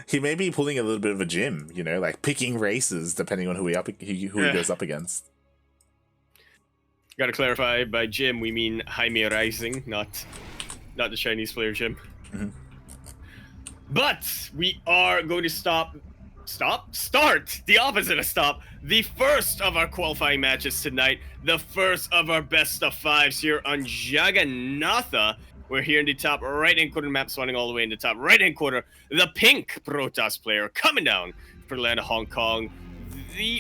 He may be pulling a little bit of a Jim, you know, like picking races depending on who he goes up against. Gotta clarify, by Jim we mean Jaime Rising, not the Chinese player Jim. Mm-hmm. But we are going to start the opposite of stop, the first of our qualifying matches tonight, the first of our best of fives here on Jagannatha. We're here in the top right-hand corner, map spawning all the way in the top right-hand corner. The pink Protoss player coming down for the land of Hong Kong.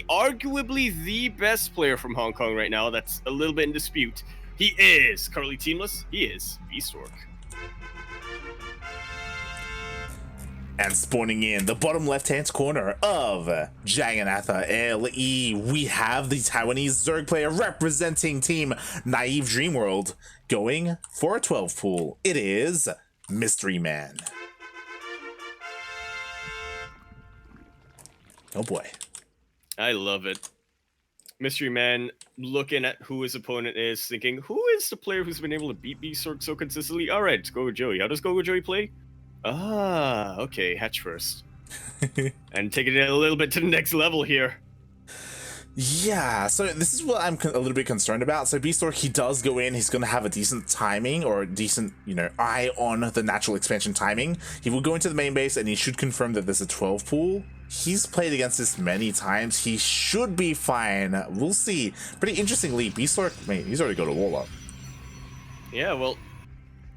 Arguably the best player from Hong Kong right now. That's a little bit in dispute. He is currently teamless. He is Bistork. And spawning in the bottom left-hand corner of Jagannatha LE, we have the Taiwanese Zerg player representing Team Naive Dreamworld going for a 12 pool. It is MysteryMan. Oh boy. I love it. MysteryMan looking at who his opponent is, thinking, who is the player who's been able to beat Bistork so consistently? All right, let's go with Joey. How does Go Joey play? Ah, okay, hatch first. And taking it a little bit to the next level here. Yeah, so this is what I'm a little bit concerned about. So Bistork, he does go in, he's going to have a decent timing or a decent, you know, eye on the natural expansion timing. He will go into the main base and he should confirm that there's a 12 pool. He's played against this many times. He should be fine. We'll see. Pretty interestingly, Bistork, mate, he's already got a wall up. Yeah, well,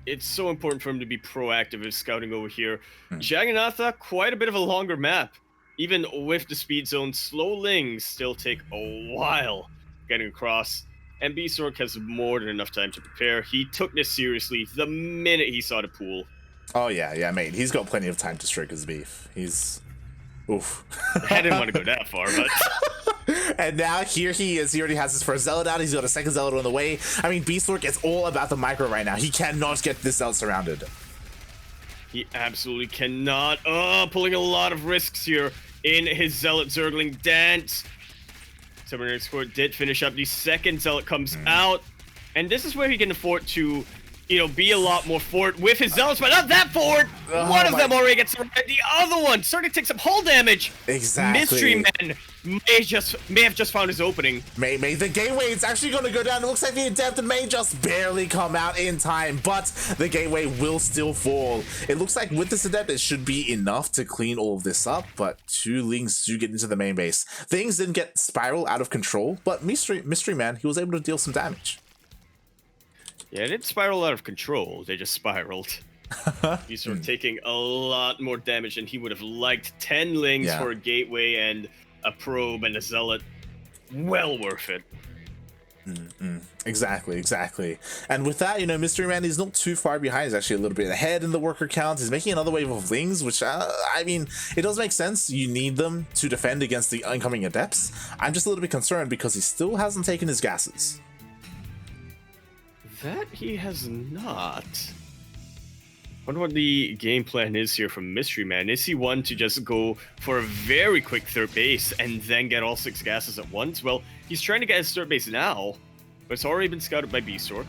it's so important for him to be proactive in scouting over here. Jagannatha, quite a bit of a longer map. Even with the speed zone, slow lings still take a while getting across. And Bistork has more than enough time to prepare. He took this seriously the minute he saw the pool. Oh yeah, mate. He's got plenty of time to stroke his beef. He's... oof. I didn't want to go that far, but... And now here he is. He already has his first zealot out. He's got a second zealot on the way. I mean, Bistork is all about the micro right now. He cannot get this zealot surrounded. He absolutely cannot. Oh, pulling a lot of risks here in his zealot Zergling dance. Summoner Score did finish up. The second zealot comes out. And this is where he can afford to, you know, be a lot more forward with his zealots, but not that forward. One of them already gets surrounded. The other one starting to take some hull damage. Exactly. MysteryMan may have just found his opening. May the gateway is actually going to go down. It looks like the adept may just barely come out in time, but the gateway will still fall. It looks like with this adept, it should be enough to clean all of this up, but two lings do get into the main base. Things didn't get spiral out of control, but MysteryMan, he was able to deal some damage. Yeah, it didn't spiral out of control. They just spiraled. He's sort of taking a lot more damage than he would have liked. 10 lings for a gateway and a probe and a zealot. Well worth it. Exactly. And with that, you know, MysteryMan is not too far behind. He's actually a little bit ahead in the worker count. He's making another wave of lings, which, I mean, it does make sense. You need them to defend against the incoming adepts. I'm just a little bit concerned because he still hasn't taken his gases. That he has not. Wonder what the game plan is here from MysteryMan. Is he one to just go for a very quick third base and then get all 6 gases at once? Well, he's trying to get his third base now, but it's already been scouted by Bistork.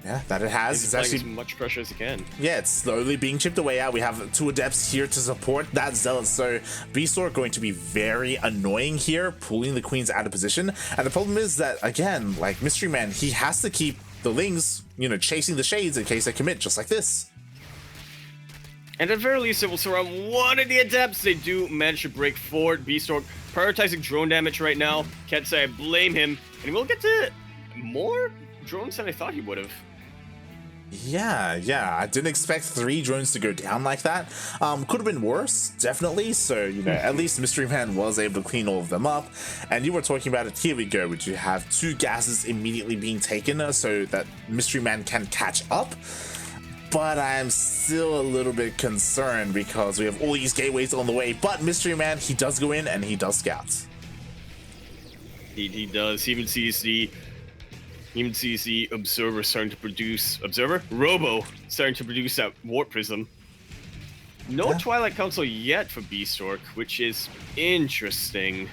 Yeah, that it has. It's actually as much pressure as he can. Yeah, it's slowly being chipped away at. We have 2 adepts here to support that zealot, so Bistork going to be very annoying here, pulling the queens out of position. And the problem is that, again, like MysteryMan, he has to keep the lings, you know, chasing the shades in case they commit, just like this. And at the very least, it will surround one of the adepts. They do manage to break forward. Bistork prioritizing drone damage right now. Can't say I blame him. And he will get to more drones than I thought he would have. Yeah, I didn't expect 3 drones to go down like that. Could have been worse, definitely. So, you know, at least MysteryMan was able to clean all of them up. And you were talking about it, here we go, which you have 2 gases immediately being taken so that MysteryMan can catch up. But I'm still a little bit concerned because we have all these gateways on the way. But MysteryMan, he does go in and he does scout. He does. He even sees the observer starting to produce Robo starting to produce that warp prism. No Twilight Council yet for Bistork, which is interesting.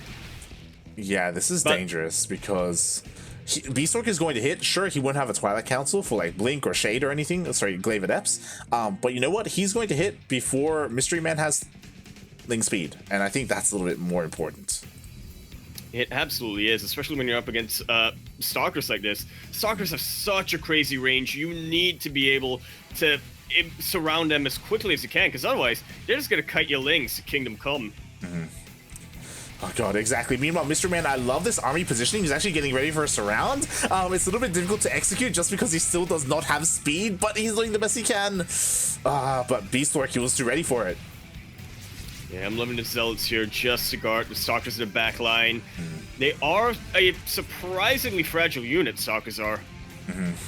Yeah, this is dangerous because Bistork is going to hit. Sure, he wouldn't have a Twilight Council for like Blink or Shade or anything. Sorry, Glaive Adepts. But you know what? He's going to hit before MysteryMan has Ling Speed, and I think that's a little bit more important. It absolutely is, especially when you're up against Stalkers like this. Stalkers have such a crazy range. You need to be able to surround them as quickly as you can, because otherwise they're just going to kite your Lings to Kingdom Come. Oh god, exactly. Meanwhile, MysteryMan, I love this army positioning. He's actually getting ready for a surround. It's a little bit difficult to execute just because he still does not have speed, but he's doing the best he can. But Bistork, he was too ready for it. Yeah, I'm loving the Zealots here just to guard the Stalkers in the back line. They are a surprisingly fragile unit, Stalkers are.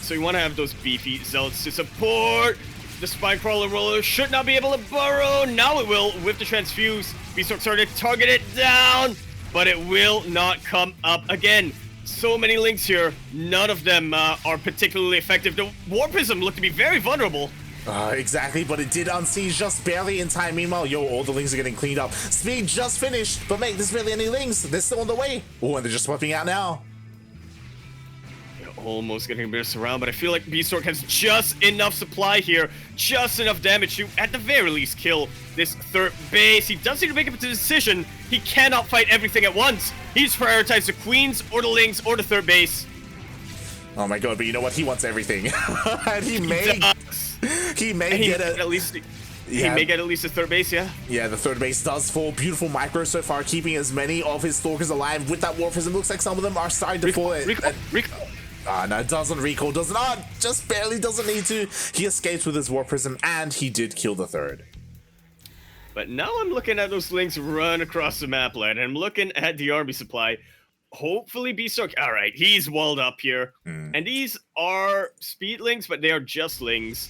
So you want to have those beefy Zealots to support. The Spinecrawler Roller should not be able to burrow. Now it will with the Transfuse. Bistork started to target it down, but it will not come up again. So many links here. None of them are particularly effective. The War Prism looked to be very vulnerable. Exactly, but it did unsiege just barely in time. Meanwhile, all the Lings are getting cleaned up. Speed just finished, but mate, there's barely any Lings. They're still on the way. Oh, and they're just swapping out now. Almost getting a bit of surround, but I feel like Bistork has just enough supply here, just enough damage to, at the very least, kill this third base. He does need to make a decision. He cannot fight everything at once. He's prioritized the Queens, or the Lings, or the third base. Oh my god, but you know what? He wants everything. And he may get at least... He may get at least a third base, yeah? Yeah, the third base does fall. Beautiful micro so far, keeping as many of his Stalkers alive with that War Prism. Looks like some of them are starting to fall. Recall. No, it doesn't recall, does not. Just barely doesn't need to. He escapes with his War Prism, and he did kill the third. But now I'm looking at those Lings run across the map land, and I'm looking at the army supply. Hopefully Bistork, all right, he's walled up here. And these are speed Lings, but they are just Lings.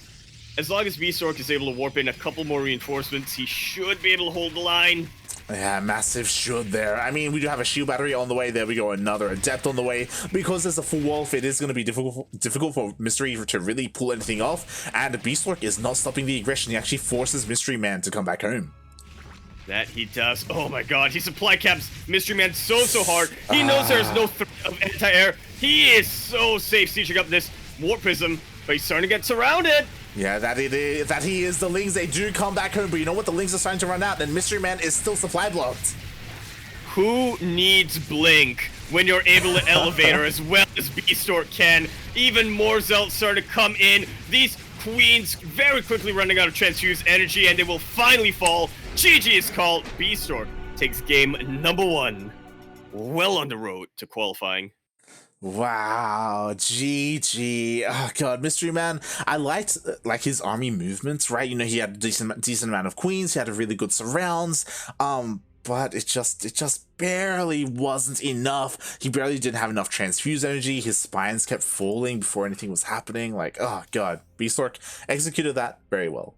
As long as Bistork is able to warp in a couple more reinforcements, he should be able to hold the line. Yeah, massive should there. I mean, we do have a shield battery on the way. There we go, another adept on the way. Because there's a full wolf, it is going to be difficult for Mystery to really pull anything off. And Bistork is not stopping the aggression. He actually forces MysteryMan to come back home. That he does. Oh my god, he supply caps MysteryMan so hard. He knows there's no threat of anti-air. He is so safe sieging up this Warp Prism, but he's starting to get surrounded. Yeah, that he is. The Lings, they do come back home, but you know what? The Lings are starting to run out, and MysteryMan is still supply blocked. Who needs Blink when you're able to elevate her as well as Bistork can? Even more Zealots start to come in. These Queens very quickly running out of transfuse energy, and they will finally fall. GG is called. Bistork takes game number 1. Well on the road to qualifying. Wow, GG. Oh god, MysteryMan. I liked like his army movements, right? You know, he had a decent amount of Queens, he had a really good surrounds. But it just barely wasn't enough. He barely didn't have enough transfuse energy. His spines kept falling before anything was happening. Like, oh god, Bistork executed that very well.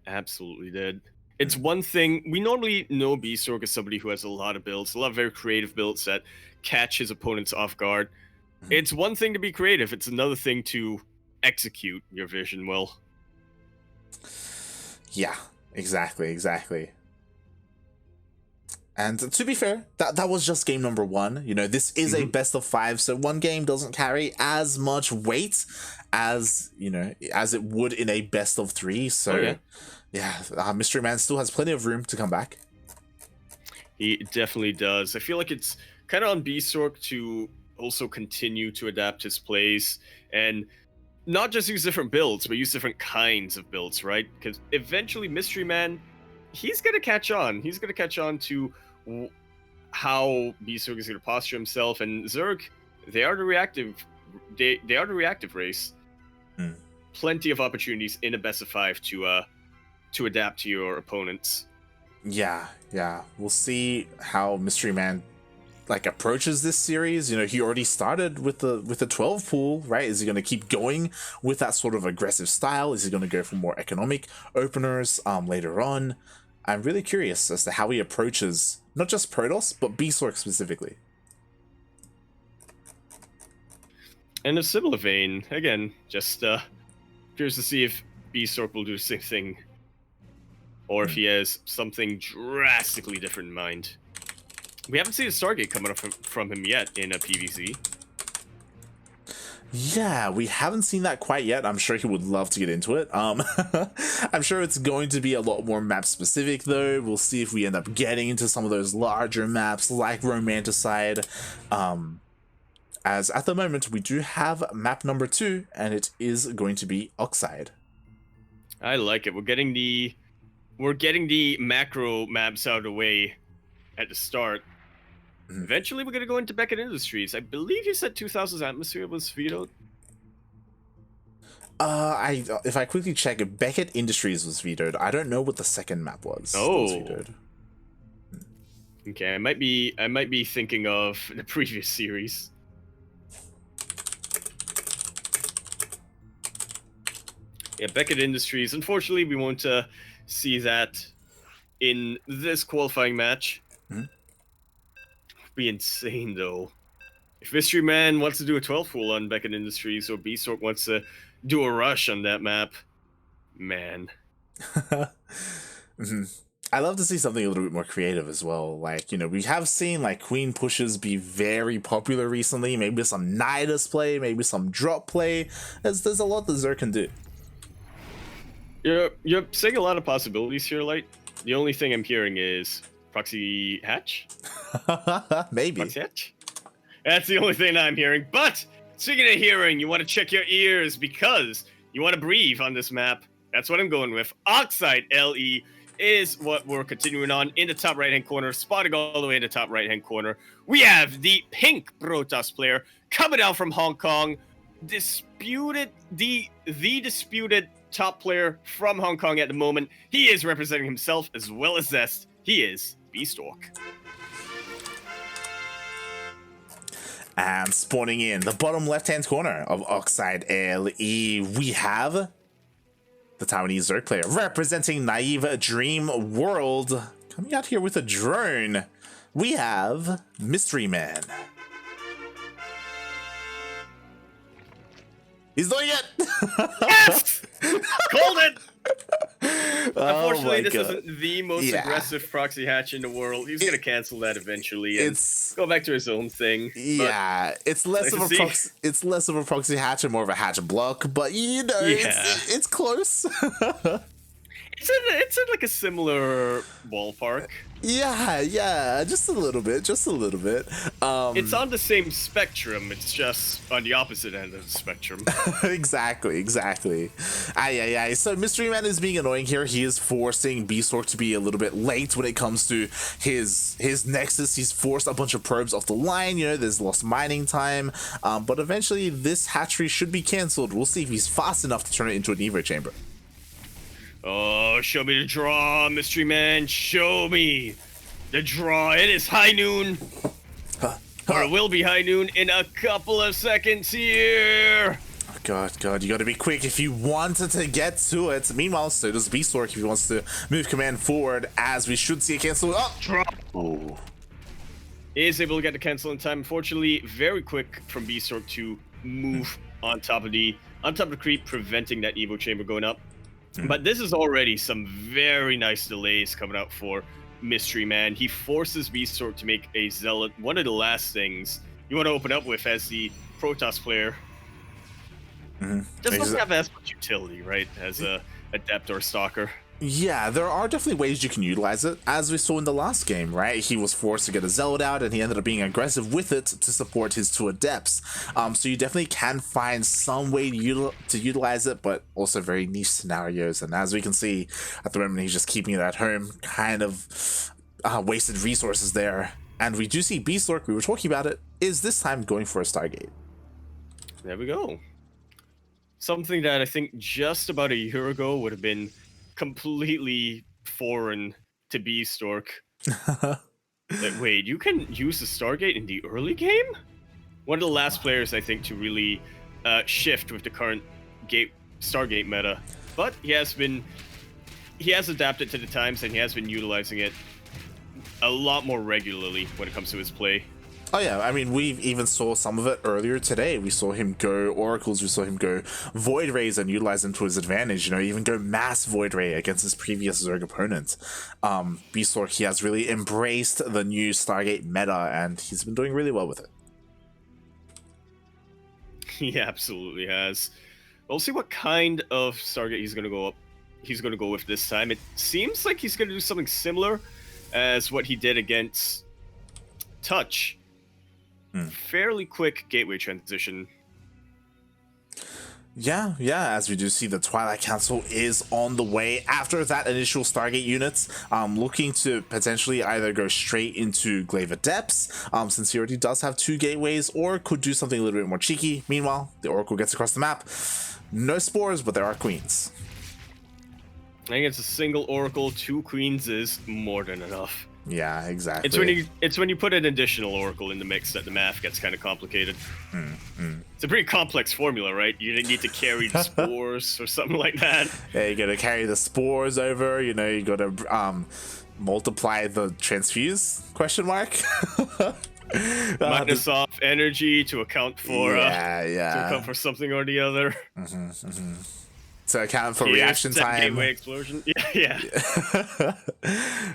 Absolutely did. It's one thing, we normally know Bistork as somebody who has a lot of builds, a lot of very creative builds that catch his opponents off guard. It's one thing to be creative, it's another thing to execute your vision well. Yeah, exactly. And to be fair, that was just game number 1. You know, this is a best of 5, so one game doesn't carry as much weight as, you know, as it would in a best of 3. So, MysteryMan still has plenty of room to come back. He definitely does. I feel like it's kind of on Bistork to also continue to adapt his plays and not just use different builds, but use different kinds of builds, right? Because eventually MysteryMan, he's going to catch on. He's going to catch on to how Bistork is going to posture himself, and Zerg, they are the reactive race. Plenty of opportunities in a best of 5 to adapt to your opponents. Yeah. We'll see how MysteryMan like approaches this series. You know, he already started with the 12 pool, right? Is he going to keep going with that sort of aggressive style? Is he going to go for more economic openers later on? I'm really curious as to how he approaches not just Protoss, but Bistork specifically. In a similar vein, again, just curious to see if Bistork will do the same thing, or if he has something drastically different in mind. We haven't seen a Stargate coming up from him yet in a PvZ. Yeah, we haven't seen that quite yet. I'm sure he would love to get into it. I'm sure it's going to be a lot more map specific though. We'll see if we end up getting into some of those larger maps like Romanticide. As at the moment we do have map number 2, and it is going to be Oxide. I like it. We're getting the macro maps out of the way at the start. Eventually, we're gonna go into Beckett Industries. I believe you said 2000's atmosphere was vetoed. If I quickly check, Beckett Industries was vetoed. I don't know what the second map was. Oh, was vetoed. Okay, I might be thinking of the previous series. Yeah, Beckett Industries. Unfortunately, we won't see that in this qualifying match. Be insane though. If MysteryMan wants to do a 12 pool on Beckett Industries, or Bistork wants to do a rush on that map, man. I love to see something a little bit more creative as well. Like, you know, we have seen like Queen pushes be very popular recently. Maybe some Nidus play, maybe some drop play. There's a lot that Zer can do. You're saying a lot of possibilities here, Light. The only thing I'm hearing is Proxy Hatch? Maybe. Proxy Hatch? That's the only thing I'm hearing. But speaking of hearing, you want to check your ears because you want to breathe on this map. That's what I'm going with. Oxide LE is what we're continuing on in the top right-hand corner, spotting all the way in the top right-hand corner. We have the pink Protoss player coming out from Hong Kong, disputed the disputed top player from Hong Kong at the moment. He is representing himself as well as Zest. He is Bistork. And spawning in the bottom left-hand corner of Oxide LE, we have the Taiwanese Zerg player representing Naive Dream World. Coming out here with a drone, we have MysteryMan. He's doing it! Yes! Called it! Unfortunately, this God. isn't the most aggressive proxy hatch in the world. He's going to cancel that eventually and go back to his own thing. Yeah, it's less of a proxy hatch and more of a hatch block, but you know, it's close. It's in like a similar ballpark. Yeah, just a little bit. It's on the same spectrum. It's just on the opposite end of the spectrum. exactly. So MysteryMan is being annoying here. He is forcing Bistork to be a little bit late when it comes to his Nexus. He's forced a bunch of probes off the line. You know, there's lost mining time. But eventually, this hatchery should be cancelled. We'll see if he's fast enough to turn it into an Evo chamber. Oh, show me the draw, MysteryMan. Show me the draw. It is high noon. Or it will be high noon in a couple of seconds here. Oh, God, you gotta be quick if you wanted to get to it. Meanwhile, so does Bistork if he wants to move command forward, as we should see a cancel. Oh, drop. Oh. Is able to get the cancel in time. Unfortunately, very quick from Bistork to move on top of the creep, preventing that Evo chamber going up. But this is already some very nice delays coming out for MysteryMan. He forces Bistork to make a Zealot one of the last things you want to open up with as the Protoss player. Doesn't have as much utility, right, as a Adept or Stalker. Yeah, there are definitely ways you can utilize it, as we saw in the last game, right? He was forced to get a Zealot out, and he ended up being aggressive with it to support his 2 Adepts. So you definitely can find some way to utilize it, but also very niche scenarios. And as we can see, at the moment, he's just keeping it at home, kind of wasted resources there. And we do see Bistork, we were talking about it, is this time going for a Stargate. There we go. Something that I think just about a year ago would have been completely foreign to Bistork. Like, wait, you can use the Stargate in the early game? One of the last players, I think, to really shift with the current Stargate meta. But he has adapted to the times, and he has been utilizing it a lot more regularly when it comes to his play. Oh yeah, I mean, we've even saw some of it earlier today. We saw him go Oracles, we saw him go Void Rays and utilize them to his advantage, you know, even go Mass Void Ray against his previous Zerg opponent. Bistork, he has really embraced the new Stargate meta, and he's been doing really well with it. He absolutely has. We'll see what kind of Stargate he's gonna go with this time. It seems like he's gonna do something similar as what he did against Touch. Fairly quick gateway transition. Yeah, as we do see, the Twilight Council is on the way after that initial Stargate units, looking to potentially either go straight into Glaive Depths, since he already does have 2 gateways, or could do something a little bit more cheeky. Meanwhile, the Oracle gets across the map. No spores, but there are queens. I think it's a single Oracle, 2 queens is more than enough. Yeah, exactly. It's when you put an additional Oracle in the mix that the math gets kind of complicated. It's a pretty complex formula, right? You didn't need to carry the spores or something like that. Yeah, you gotta carry the spores over. You know, you gotta multiply the transfuse ? Minus off energy to account for to account for something or the other. To account for reaction time. Gateway explosion. Yeah.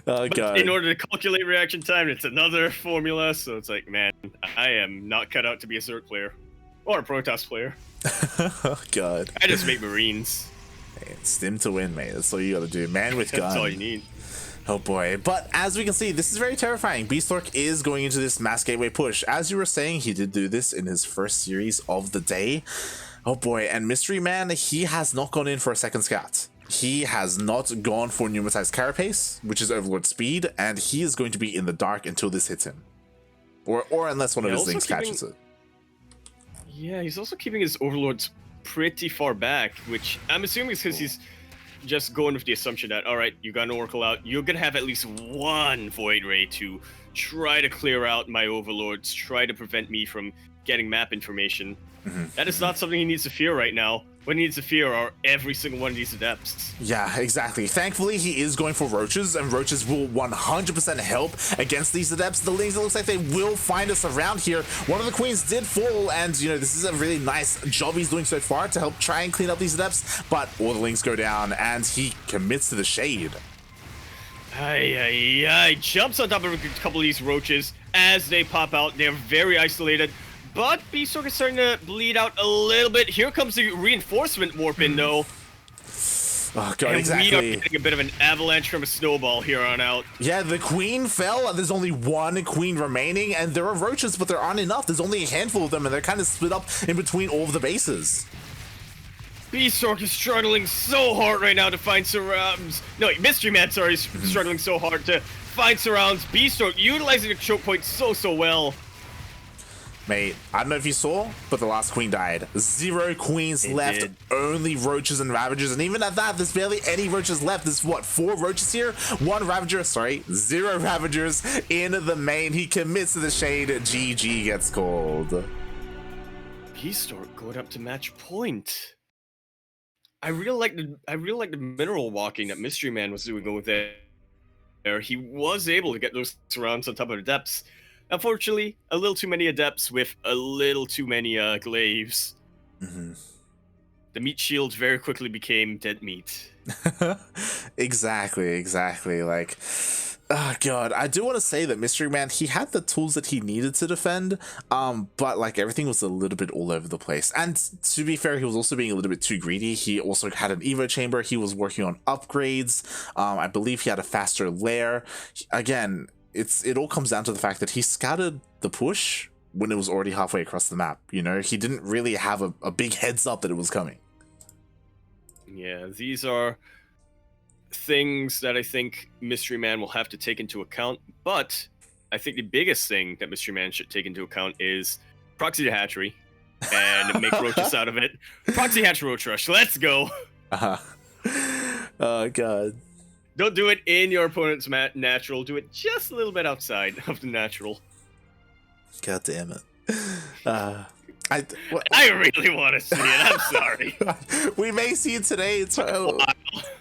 Oh god. In order to calculate reaction time, it's another formula. So it's like, man, I am not cut out to be a Zerg player or a Protoss player. Oh god. I just make Marines. Hey, stim to win, mate. That's all you gotta do. Man with gun. That's all you need. Oh boy. But as we can see, this is very terrifying. Bistork is going into this mass gateway push. As you were saying, he did do this in his first series of the day. Oh boy, and MysteryMan, he has not gone in for a second scout. He has not gone for pneumatized carapace, which is Overlord speed, and he is going to be in the dark until this hits him. Or unless one of his things catches it. Yeah, he's also keeping his Overlords pretty far back, which I'm assuming is because he's just going with the assumption that, alright, you got an Oracle out, you're gonna have at least one Void Ray to try to clear out my Overlords, try to prevent me from getting map information. That is not something he needs to fear right now. What he needs to fear are every single one of these Adepts. Yeah, exactly. Thankfully, he is going for Roaches, and Roaches will 100% help against these Adepts. The Lings, it looks like they will find us around here. One of the Queens did fall, and, you know, this is a really nice job he's doing so far to help try and clean up these Adepts, but all the Lings go down, and he commits to the Shade. Jumps on top of a couple of these Roaches as they pop out. They're very isolated. But Bistork is starting to bleed out a little bit. Here comes the reinforcement warp in, though. Oh, God, and exactly. we are getting a bit of an avalanche from a snowball here on out. Yeah, the Queen fell. There's only one Queen remaining, and there are Roaches, but there aren't enough. There's only a handful of them, and they're kind of split up in between all of the bases. Bistork is struggling so hard right now to find surrounds. No, MysteryMan, sorry, is struggling so hard to find surrounds. Bistork utilizing the choke point so well. Mate, I don't know if you saw, but the last Queen died. 0 Queens left, only Roaches and Ravagers, and even at that, there's barely any Roaches left. There's, what, 4 Roaches here? 1 Ravager, sorry, 0 Ravagers in the main. He commits to the Shade. GG gets called. Bistork going up to match point. I really like the mineral walking that MysteryMan was doing over there. He was able to get those surrounds on top of the depths. Unfortunately, a little too many Adepts with a little too many glaives. The meat shield very quickly became dead meat. Exactly. Like, oh god, I do want to say that MysteryMan, he had the tools that he needed to defend, but like everything was a little bit all over the place. And to be fair, he was also being a little bit too greedy. He also had an Evo chamber. He was working on upgrades. I believe he had a faster lair. Again, it all comes down to the fact that he scouted the push when it was already halfway across the map. You know, he didn't really have a big heads up that it was coming. Yeah, these are things that I think MysteryMan will have to take into account, but I think the biggest thing that MysteryMan should take into account is proxy the hatchery and make roaches out of it. Proxy hatch roach rush, let's go! Oh god. Don't do it in your opponent's natural. Do it just a little bit outside of the natural. God damn it. I really want to see it. I'm sorry. We may see it today. It's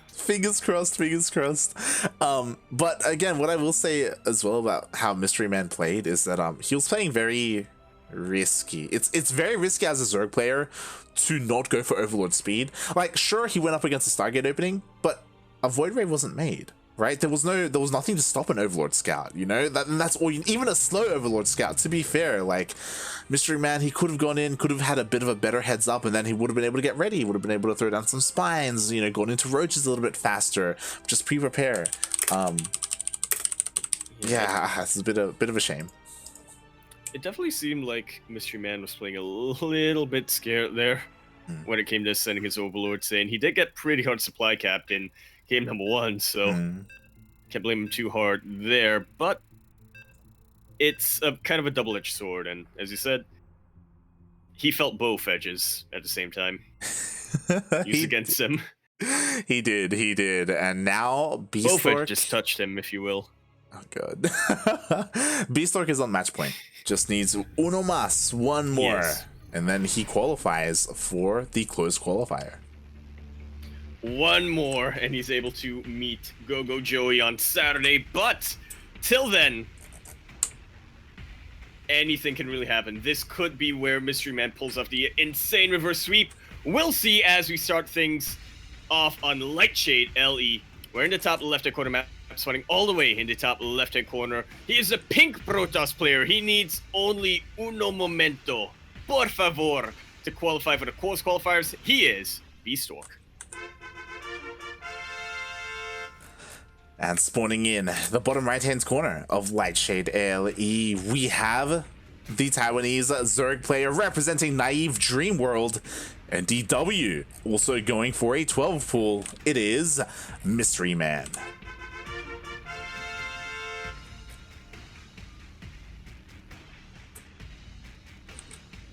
fingers crossed. But again, what I will say as well about how MysteryMan played is that he was playing very risky. It's very risky as a Zerg player to not go for Overlord speed. Like, sure, he went up against a Stargate opening, but a Void Ray wasn't made. right? There was nothing to stop an Overlord Scout, you know? That's all even a slow Overlord Scout, to be fair. Like, MysteryMan, he could have gone in, could have had a bit of a better heads up, and then he would have been able to get ready. He would have been able to throw down some spines, you know, gone into roaches a little bit faster, just pre-prepare. Yeah, it's a bit of a shame. It definitely seemed like MysteryMan was playing a little bit scared there when it came to sending his Overlord, saying he did get pretty hard supply capped in game number 1, so can't blame him too hard there, but it's a kind of a double-edged sword, and as you said, he felt both edges at the same time. Used against him. He did, and now Bistork... Both edges just touched him, if you will. Oh god. Bistork is on match point. Just needs uno más, one more, yes. And then he qualifies for the closed qualifier. One more, and he's able to meet Go-Go Joey on Saturday, but till then, anything can really happen. This could be where MysteryMan pulls off the insane reverse sweep. We'll see as we start things off on Lightshade LE. We're in the top left-hand corner map, spawning all the way in the top left-hand corner. He is a pink Protoss player. He needs only uno momento, por favor, to qualify for the closed qualifiers. He is Bistork. And spawning in the bottom right-hand corner of Lightshade LE, we have the Taiwanese Zerg player representing Naive Dream World, and DW also going for a 12 pool. It is MysteryMan.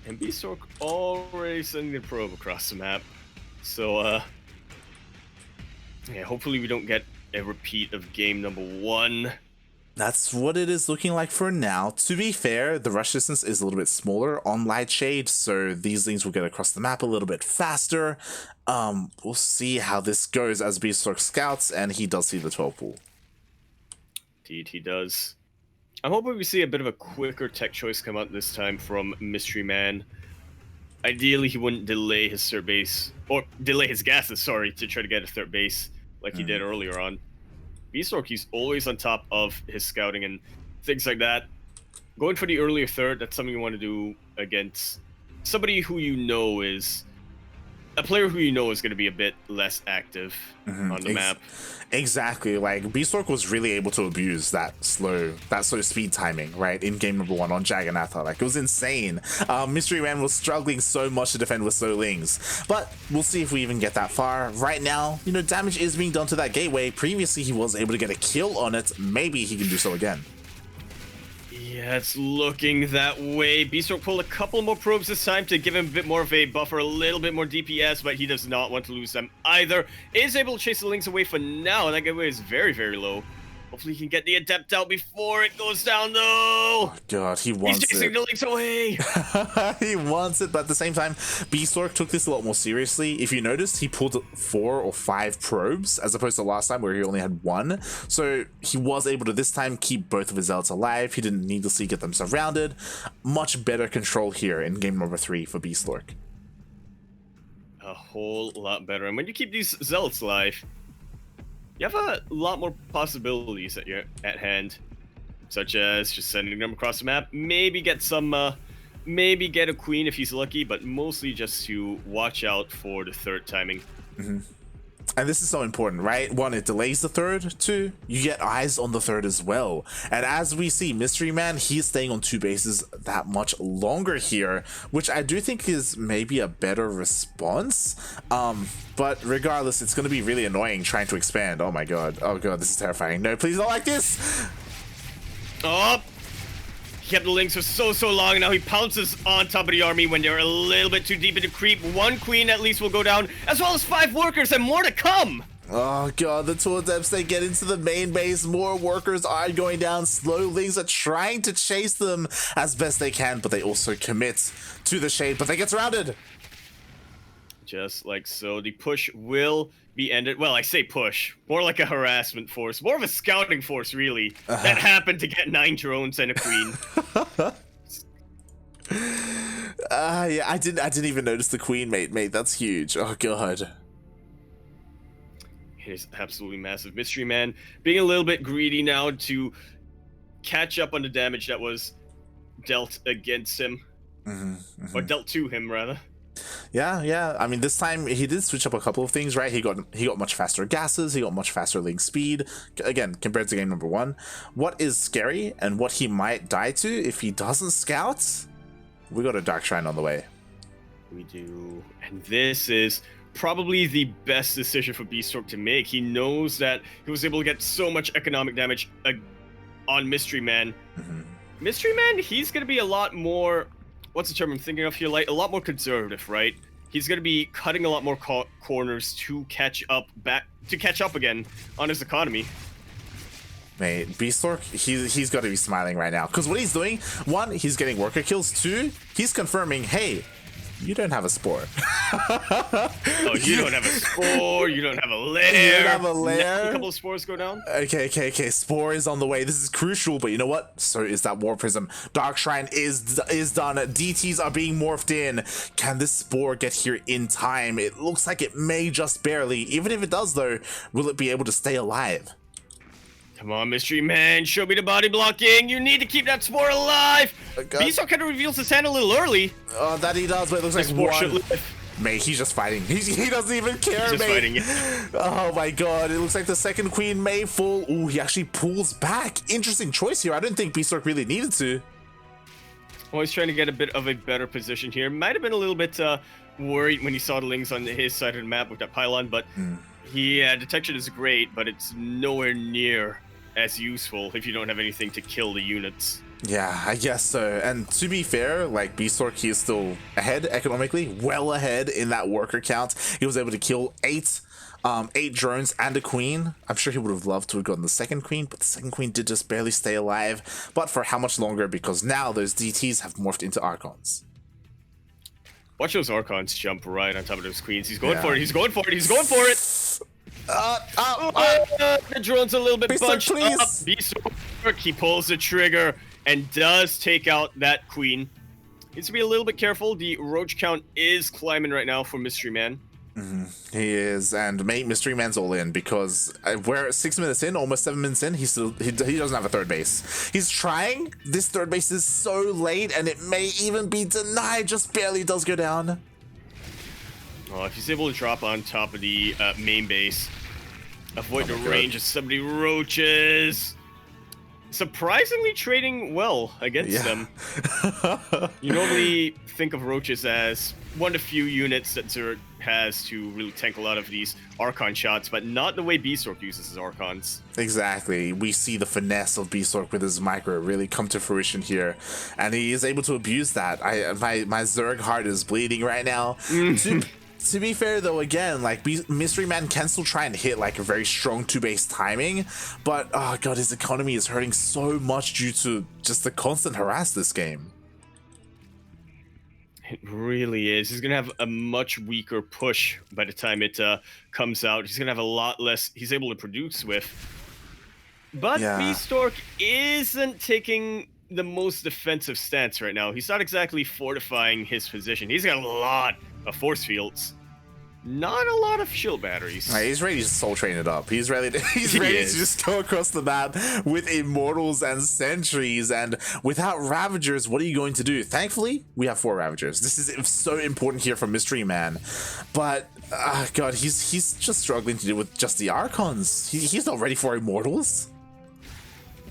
And Bistork already sending the probe across the map. So, yeah, hopefully we don't get a repeat of game number 1. That's what it is looking like for now. To be fair, the rush distance is a little bit smaller on Lightshade, so these things will get across the map a little bit faster. We'll see how this goes as Bistork scouts, and he does see the 12 pool. Indeed, he does. I'm hoping we see a bit of a quicker tech choice come out this time from MysteryMan. Ideally, he wouldn't delay his third base, or delay his gases, sorry, to try to get a third base like he did earlier on. Bistork, he's always on top of his scouting and things like that. Going for the earlier third, that's something you want to do against somebody who you know is a player who you know is going to be a bit less active on the map. Exactly. Like, Bistork was really able to abuse that slow speed timing, right, in game number 1 on Jagannatha. Like, it was insane. MysteryMan was struggling so much to defend with slow lings, but we'll see if we even get that far. Right now, you know, damage is being done to that gateway. Previously, he was able to get a kill on it. Maybe he can do so again. Yeah, it's looking that way. Bistork pulled a couple more probes this time to give him a bit more of a buffer, a little bit more DPS, but he does not want to lose them either. Is able to chase the links away for now, and that gateway is very, very low. Hopefully he can get the Adept out before it goes down, though. Oh, God, he wants it. He's chasing the links away. He wants it, but at the same time, Bistork took this a lot more seriously. If you noticed, he pulled 4 or 5 probes, as opposed to last time where he only had 1. So he was able to this time keep both of his zealots alive. He didn't needlessly get them surrounded. Much better control here in game number 3 for Bistork. A whole lot better. And when you keep these zealots alive, you have a lot more possibilities at hand, such as just sending them across the map, maybe get some, maybe get a queen if he's lucky, but mostly just to watch out for the third timing. And this is so important, right? 1, it delays the third. 2, you get eyes on the third as well. And as we see, MysteryMan, he's staying on 2 bases that much longer here, which I do think is maybe a better response. But regardless, it's going to be really annoying trying to expand. Oh my god. Oh god, this is terrifying. No, please don't like this! Oh! He kept the links for so long, and now he pounces on top of the army when they're a little bit too deep into creep. 1 queen at least will go down, as well as 5 workers, and more to come! Oh god, the 2 Adepts, they get into the main base. More workers are going down. Slow lings are trying to chase them as best they can, but they also commit to the shade, but they get surrounded. Just like so, the push will be ended. Well, I say push, more like a harassment force, more of a scouting force, really. That happened to get 9 drones and a queen. Yeah, I didn't even notice the queen, mate. That's huge. Oh god. It is absolutely massive. MysteryMan being a little bit greedy now to catch up on the damage that was dealt against him. Or dealt to him, rather. Yeah. I mean, this time he did switch up a couple of things, right? He got much faster gases, he got much faster link speed, again, compared to game number 1. What is scary, and what he might die to if he doesn't scout, we got a Dark Shrine on the way. We do. And this is probably the best decision for Bistork to make. He knows that he was able to get so much economic damage on MysteryMan. MysteryMan, he's going to be a lot more... What's the term I'm thinking of here? Like, a lot more conservative, right? He's going to be cutting a lot more corners to catch up again on his economy. Mate, Bistork, he's got to be smiling right now. Because what he's doing, 1, he's getting worker kills. 2, he's confirming, hey, you don't have a spore. Oh, you don't have a spore. You don't have a lair. You don't have a lair. A couple of spores go down. Okay. Spore is on the way. This is crucial, but you know what? So is that War Prism. Dark Shrine is done. DTs are being morphed in. Can this spore get here in time? It looks like it may just barely. Even if it does, though, will it be able to stay alive? Come on, MysteryMan, show me the body blocking. You need to keep that spore alive. Bistork kind of reveals his hand a little early. Oh, that he does, but it looks like one. Mate, he's just fighting. He doesn't even care, he's just mate. Fighting it. Oh my god, it looks like the second queen may fall. Ooh, he actually pulls back. Interesting choice here. I didn't think Bistork really needed to. Well, he's trying to get a bit of a better position here. Might have been a little bit worried when he saw the Lings on his side of the map with that pylon, but detection is great, but it's nowhere near as useful if you don't have anything to kill the units. Yeah, I guess so. And to be fair, like, Bistork, he is still ahead economically, well ahead in that worker count. He was able to kill 8 drones and a queen. I'm sure he would have loved to have gotten the second queen, but the second queen did just barely stay alive. But for how much longer? Because now those DTs have morphed into Archons. Watch those Archons jump right on top of those queens. He's going for it. He's going for it. He's going for it. The drone's a little bit bunched up. Bistork, he pulls the trigger and does take out that queen. Needs to be a little bit careful. The roach count is climbing right now for MysteryMan. He is, and mate, MysteryMan's all in because we're 6 minutes in, almost 7 minutes in. He doesn't have a third base. He's trying. This third base is so late, and it may even be denied. Just barely does go down. Well, if he's able to drop on top of the main base, avoid the range of so many roaches. Surprisingly trading well against them. You normally think of roaches as one of the few units that Zerg has to really tank a lot of these Archon shots, but not the way Bistork uses his Archons. Exactly. We see the finesse of Bistork with his micro really come to fruition here, and he is able to abuse that. My Zerg heart is bleeding right now. To be fair, though, again, like, MysteryMan can still try and hit, like, a very strong 2-base timing, but, oh god, his economy is hurting so much due to just the constant harass this game. It really is. He's going to have a much weaker push by the time it comes out. He's going to have a lot less he's able to produce with. But Bistork isn't taking the most defensive stance right now. He's not exactly fortifying his position. He's got a lot of force fields, not a lot of shield batteries. Right, he's ready to soul train it up. He's ready to just go across the map with immortals and sentries, and without ravagers, what are you going to do? Thankfully, we have 4 ravagers. This is so important here for MysteryMan, but god, he's just struggling to deal with just the Archons. He's not ready for immortals.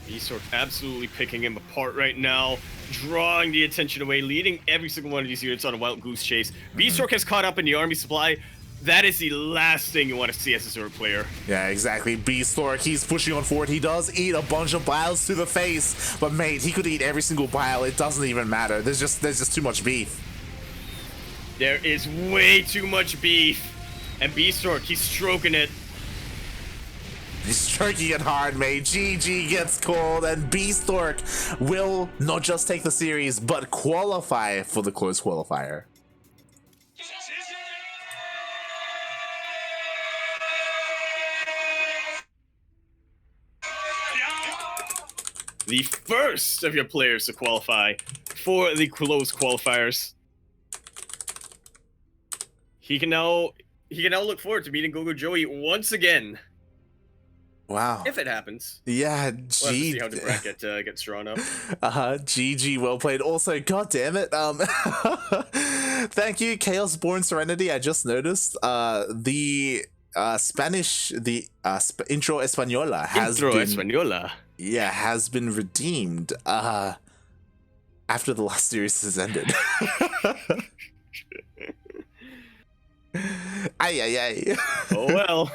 Bistork absolutely picking him apart right now, drawing the attention away, leading every single one of these units on a wild goose chase. Bistork has caught up in the army supply. That is the last thing you want to see as a Zerg player. Yeah, exactly. Bistork, he's pushing on forward. He does eat a bunch of biles to the face, but mate, he could eat every single bile. It doesn't even matter. There's just too much beef. There is way too much beef, and Bistork, he's stroking it. He's stroking it hard, mate. GG gets called, and Bistork will not just take the series, but qualify for the close qualifier. The first of your players to qualify for the close qualifiers. He can now he can now look forward to meeting Gogo Joey once again. Wow. If it happens. Yeah, We'll have to see how the bracket gets drawn up. GG, well played. Also, god damn it. Thank you, Chaos Born Serenity. I just noticed the Spanish, the intro Española has been redeemed after the last series has ended. Ay. Oh well.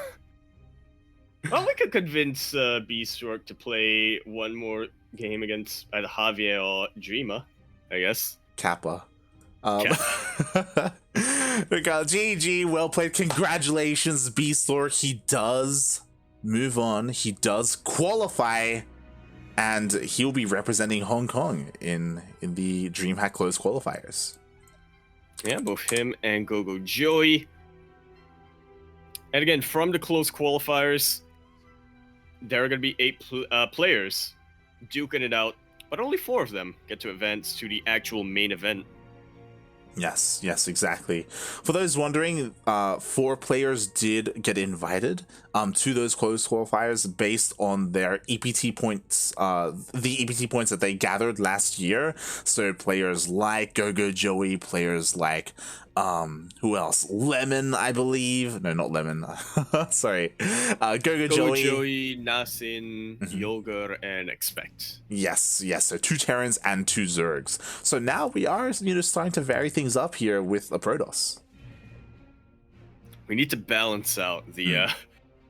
Well, we could convince Bistork to play one more game against either Javier or Dreamer, I guess. Kappa. We got GG, well played. Congratulations, Bistork. He does move on. He does qualify, and he'll be representing Hong Kong in the DreamHack closed qualifiers. Yeah, both him and Gogo Joey. And again, from the closed qualifiers, there are going to be 8 players duking it out, but only 4 of them get to advance to the actual main event. Yes, exactly. For those wondering, 4 players did get invited to those closed qualifiers based on their EPT points, the EPT points that they gathered last year. So players like Gogo Joey, players like who else? Lemon, I believe. No, not Lemon. Sorry. Gogo Joey, Nasin, Yogurt, and Expect. Yes. So 2 Terrans and 2 Zergs. So now we are, starting to vary things up here with a Protoss. We need to balance out the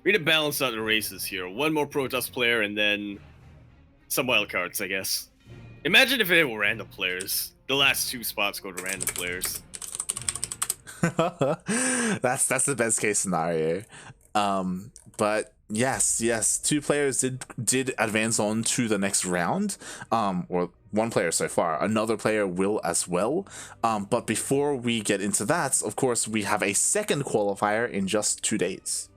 we need to balance out the races here. 1 more Protoss player and then some wildcards, I guess. Imagine if it were random players. The last 2 spots go to random players. That's the best case scenario. But yes, 2 players did advance on to the next round. Or 1 player so far. Another player will as well. But before we get into that, of course, we have a second qualifier in just 2 days.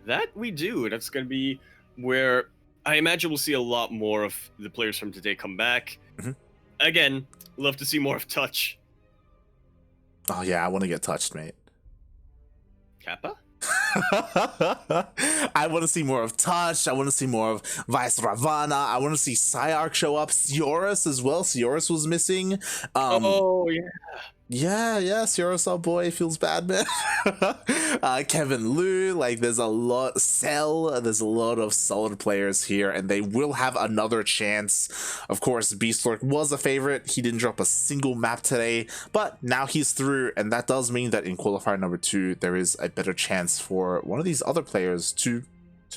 That we do. That's going to be where I imagine we'll see a lot more of the players from today come back. Again, love to see more of Touch. Oh yeah, I want to get touched, mate. Kappa? I want to see more of Touch. I want to see more of Vice Ravana. I want to see Psyarch show up. Sioris as well. Sioris was missing. Oh yeah. Yeah, Sioris, our boy, feels bad, man. Kevin Liu, there's a lot. Cell, there's a lot of solid players here, and they will have another chance. Of course, Bistork was a favorite. He didn't drop a single map today, but now he's through, and that does mean that in qualifier number 2, there is a better chance for one of these other players to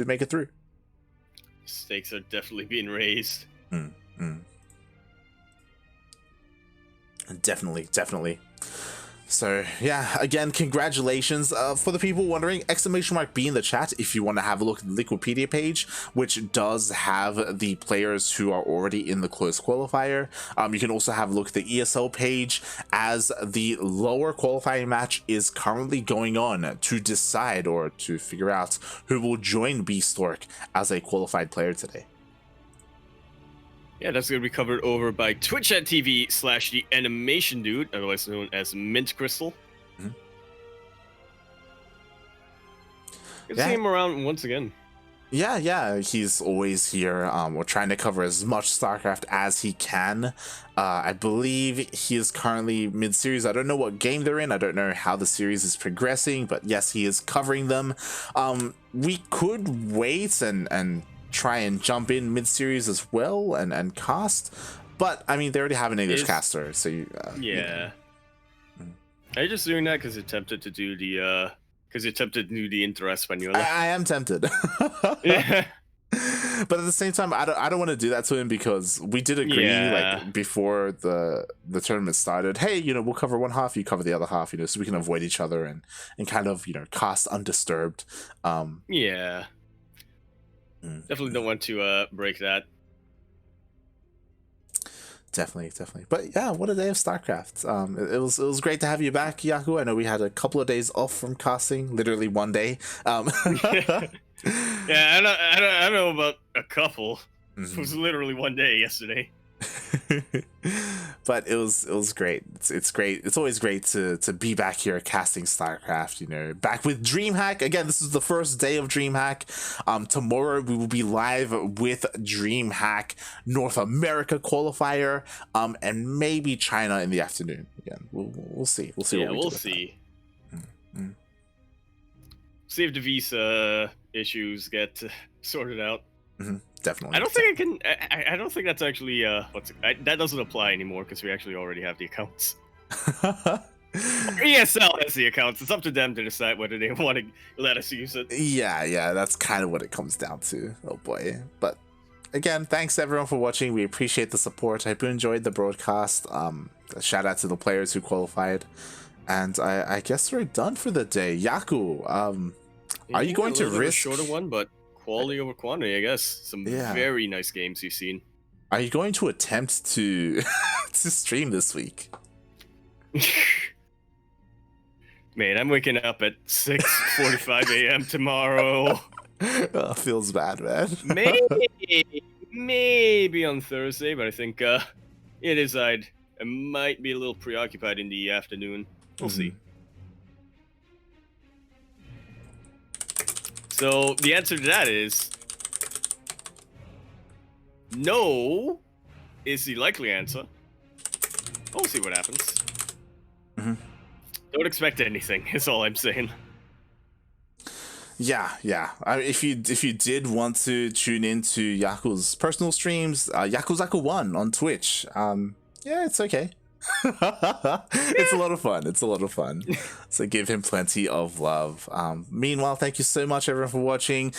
make it through. Stakes are definitely being raised. Definitely. So yeah, again, congratulations. For the people wondering, !B in the chat if you want to have a look at the Liquipedia page, which does have the players who are already in the closed qualifier. You can also have a look at the ESL page, as the lower qualifying match is currently going on to decide or to figure out who will join Bistork as a qualified player today. Yeah, that's going to be covered over by twitch.tv/the animation dude, otherwise known as Mint Crystal. Good to see him around once again. Yeah, he's always here. We're trying to cover as much StarCraft as he can. I believe he is currently mid-series. I don't know what game they're in. I don't know how the series is progressing, but yes, he is covering them. We could wait and try and jump in mid-series as well and cast, but I mean, they already have an English caster, so yeah. Are you just doing that because you're tempted to do the Inter Española? I am tempted. Yeah. But at the same time, I don't want to do that to him, because we did agree before the tournament started, hey, we'll cover one half, you cover the other half, so we can avoid each other and kind of cast undisturbed. Yeah. Definitely don't want to break that. Definitely. But yeah, what a day of StarCraft. It was great to have you back, Yaku. I know we had a couple of days off from casting, literally 1 day. Yeah, I don't know about a couple. It was literally 1 day yesterday. But it was great. It's great. It's always great to be back here casting StarCraft. You know, back with DreamHack again. This is the first day of DreamHack. Tomorrow we will be live with DreamHack North America qualifier. And maybe China in the afternoon. Again, we'll see. We'll see. Yeah, we'll see. See if the visa issues get sorted out. Definitely. I don't think I can. I don't think that's actually that doesn't apply anymore because we actually already have the accounts. ESL has the accounts. It's up to them to decide whether they want to let us use it. Yeah, that's kind of what it comes down to. Oh boy. But again, thanks everyone for watching. We appreciate the support. I hope you enjoyed the broadcast. Shout out to the players who qualified. And I guess we're done for the day. Yaku, are you going to risk a shorter one, but quality over quantity, I guess. Some very nice games you've seen. Are you going to attempt to to stream this week? Man, I'm waking up at 6:45 a.m. tomorrow. Feels bad, man. maybe on Thursday, but I think I might be a little preoccupied in the afternoon. We'll see. So the answer to that is no is the likely answer. We'll see what happens. Don't expect anything, is all I'm saying. Yeah. If you did want to tune into Yaku's personal streams, Yakuzaku 1 on Twitch, it's okay. It's a lot of fun. So give him plenty of love. Meanwhile, thank you so much everyone for watching.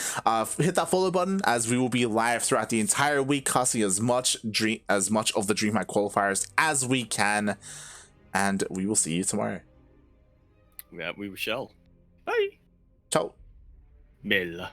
Hit that follow button as we will be live throughout the entire week, casting as much of the DreamHack qualifiers as we can, and we will see you tomorrow. Yeah, we shall. Bye. Ciao. Bella.